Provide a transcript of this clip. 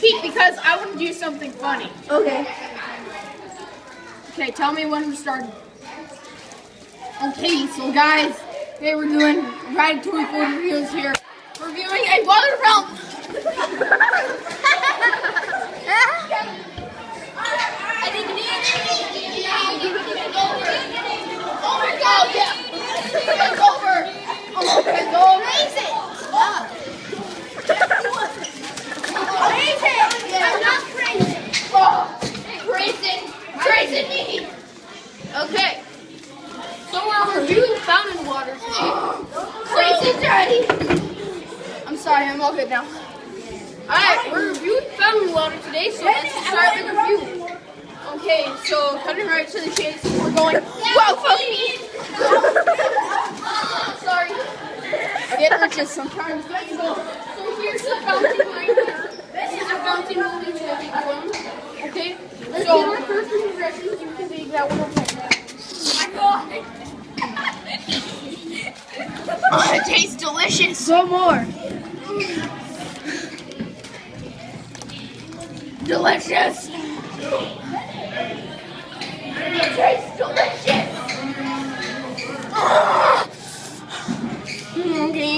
repeat because I want to do something funny. Okay. Okay, tell me when we're starting. Okay, so guys, today we're doing Ratatouille Food Reviews here. Reviewing a water fountain. Oh my god, yeah! It's over! Oh my god, amazing! Stop! Amazing! I'm not crazy! Oh, crazy me! Okay, so we're reviewing fountain water today. Crazy daddy! I'm sorry, I'm all good now. Alright, we're reviewing fountain water today, so let's start the review. Okay, so cutting right to the chase, we're going. Wow, funny! Sorry. I get riches sometimes. Let's go. So here's the fountain right here. This is a fountain we'll be taking from. Okay? So our first impressions, you can take that one over. Oh, it tastes delicious. So more. Delicious. It tastes delicious. Okay.